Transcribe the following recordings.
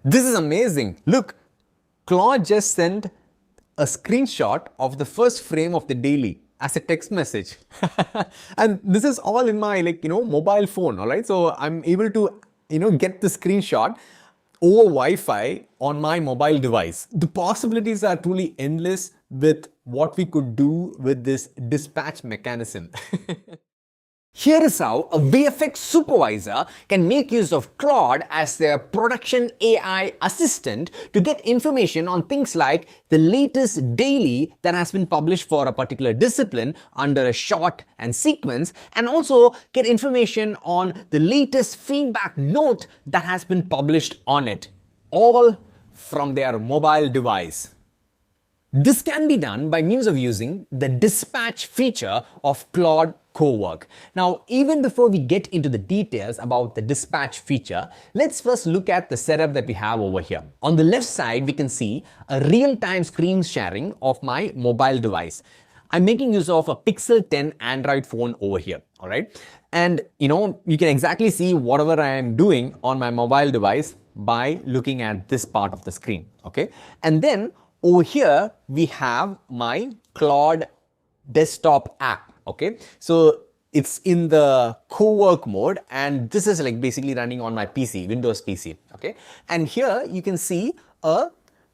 This is amazing. Look, Claude just sent a screenshot of the first frame of the daily as a text message. And this is all in my mobile phone, all right? So I'm able to get the screenshot over Wi-Fi on my mobile device. The possibilities are truly endless with what we could do with this dispatch mechanism. Here is how a VFX supervisor can make use of Claude as their production AI assistant to get information on things like the latest daily that has been published for a particular discipline under a shot and sequence, and also get information on the latest feedback note that has been published on it, all from their mobile device. This can be done by means of using the dispatch feature of Claude Cowork. Now, even before we get into the details about the dispatch feature, let's first look at the setup that we have over here. On the left side, we can see a real-time screen sharing of my mobile device. I'm making use of a Pixel 10 Android phone over here, all right? And you can exactly see whatever I am doing on my mobile device by looking at this part of the screen, okay? And then over here, we have my Claude desktop app, okay? So it's in the Cowork mode, and this is like basically running on my PC, Windows PC, okay? And here you can see a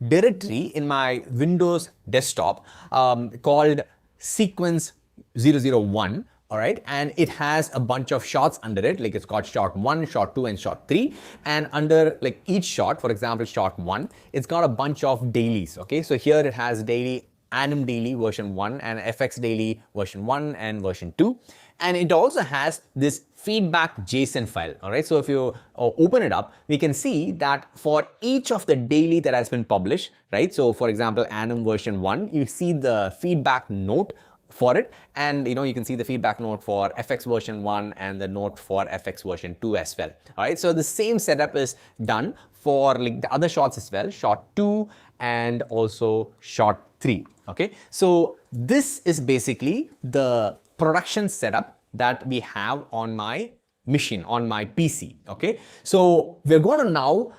directory in my Windows desktop called sequence 001. All right, and it has a bunch of shots under it, like it's got shot 1, shot 2, and shot 3. And under like each shot, for example, shot 1, it's got a bunch of dailies. Okay, so here it has daily AnimDaily version 1 and FXDaily version 1 and version 2. And it also has this feedback JSON file. All right, so if you open it up, we can see that for each of the daily that has been published, right? So for example, Anim version 1, you see the feedback note for it, and you can see the feedback note for FX version 1 and the note for FX version 2 as well. All right, so the same setup is done for like the other shots as well, shot 2 and also shot 3. Okay, so this is basically the production setup that we have on my machine, on my PC. Okay, so we're going to now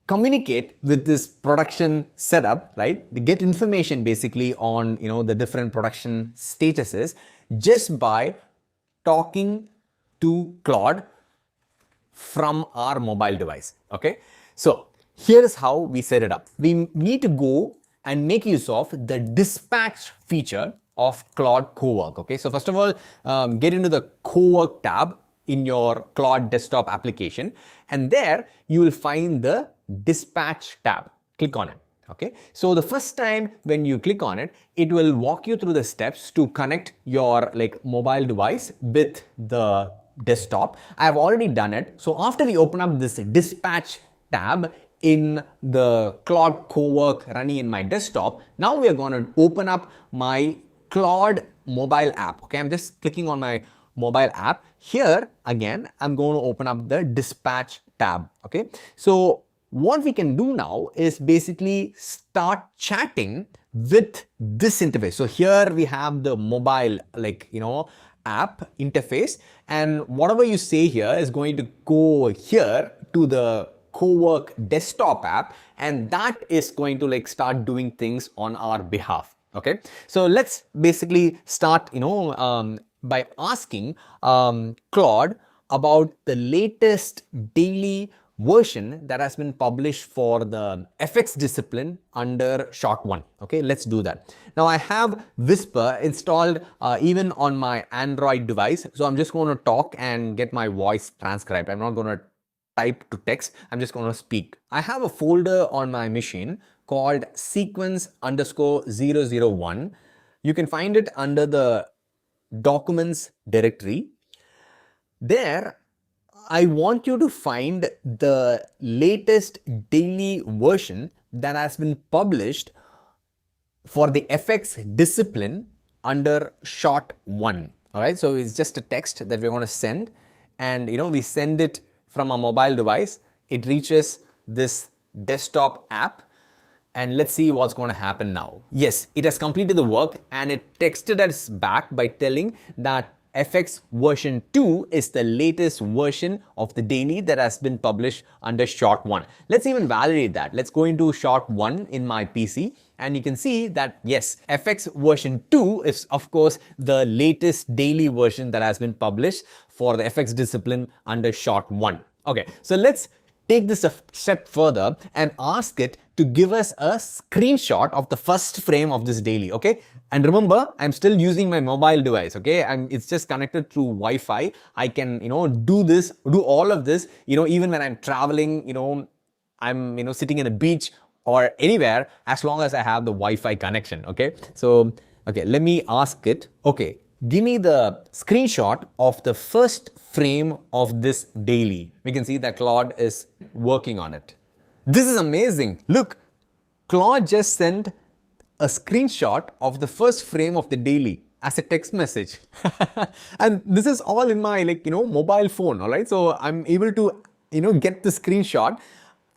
communicate with this production setup, right? We get information basically on the different production statuses just by talking to Claude from our mobile device. Okay, so here is how we set it up. We need to go and make use of the dispatch feature of Claude Cowork. Okay, so first of all, get into the Cowork tab in your Claude desktop application, and there you will find the dispatch tab. Click on it. Okay, so the first time when you click on it, it will walk you through the steps to connect your mobile device with the desktop. I have already done it. So after we open up this dispatch tab in the Claude Cowork running in my desktop, now we are going to open up my Claude mobile app. Okay, I'm just clicking on my mobile app. Here again, I'm going to open up the dispatch tab. Okay, so what we can do now is basically start chatting with this interface. So here we have the mobile app interface, and whatever you say here is going to go here to the Cowork desktop app, and that is going to start doing things on our behalf. Okay, so let's basically start by asking Claude about the latest daily version that has been published for the FX discipline under shot 1. Okay, let's do that. Now I have Whisper installed even on my Android device, so I'm just going to talk and get my voice transcribed. I'm not going to type to text, I'm just going to speak. I have a folder on my machine called sequence_001. You can find it under the documents directory. There, I want you to find the latest daily version that has been published for the FX discipline under shot 1. All right, so it's just a text that we're going to send, and we send it from a mobile device. It reaches this desktop app, and let's see what's going to happen now. Yes, it has completed the work, and it texted us back by telling that FX version 2 is the latest version of the daily that has been published under short 1. Let's even validate that. Let's go into short 1 in my PC and you can see that yes, FX version 2 is of course the latest daily version that has been published for the FX discipline under short 1. Okay, so let's take this a step further and ask it to give us a screenshot of the first frame of this daily, okay? And remember, I'm still using my mobile device, okay? And it's just connected through Wi-Fi. I can, do all of this, even when I'm traveling, I'm, sitting in a beach or anywhere, as long as I have the Wi-Fi connection, okay? So, okay, let me ask it, okay, give me the screenshot of the first frame of this daily. We can see that Claude is working on it. This is amazing. Look, Claude just sent a screenshot of the first frame of the daily as a text message. And this is all in my mobile phone, all right? So I'm able to, get the screenshot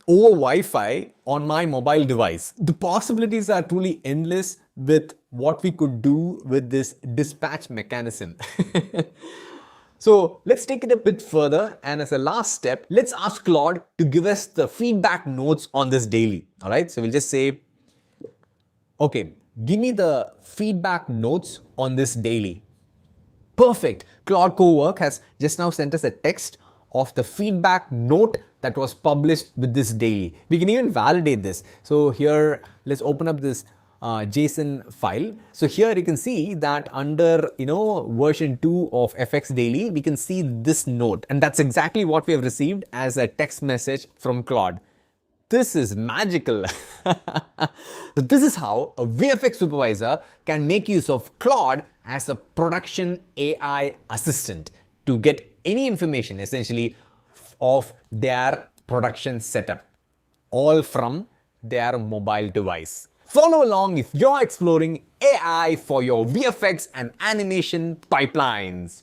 over Wi-Fi on my mobile device. The possibilities are truly endless with what we could do with this dispatch mechanism. So let's take it a bit further, and as a last step, let's ask Claude to give us the feedback notes on this daily. All right, so we'll just say, okay, give me the feedback notes on this daily. Perfect. Claude Cowork has just now sent us a text of the feedback note that was published with this daily. We can even validate this. So here, let's open up this JSON file. So here you can see that under version 2 of FXDaily, we can see this note, and that's exactly what we have received as a text message from Claude. This is magical. So this is how a VFX supervisor can make use of Claude as a production AI assistant to get any information essentially of their production setup, all from their mobile device. Follow along if you're exploring AI for your VFX and animation pipelines.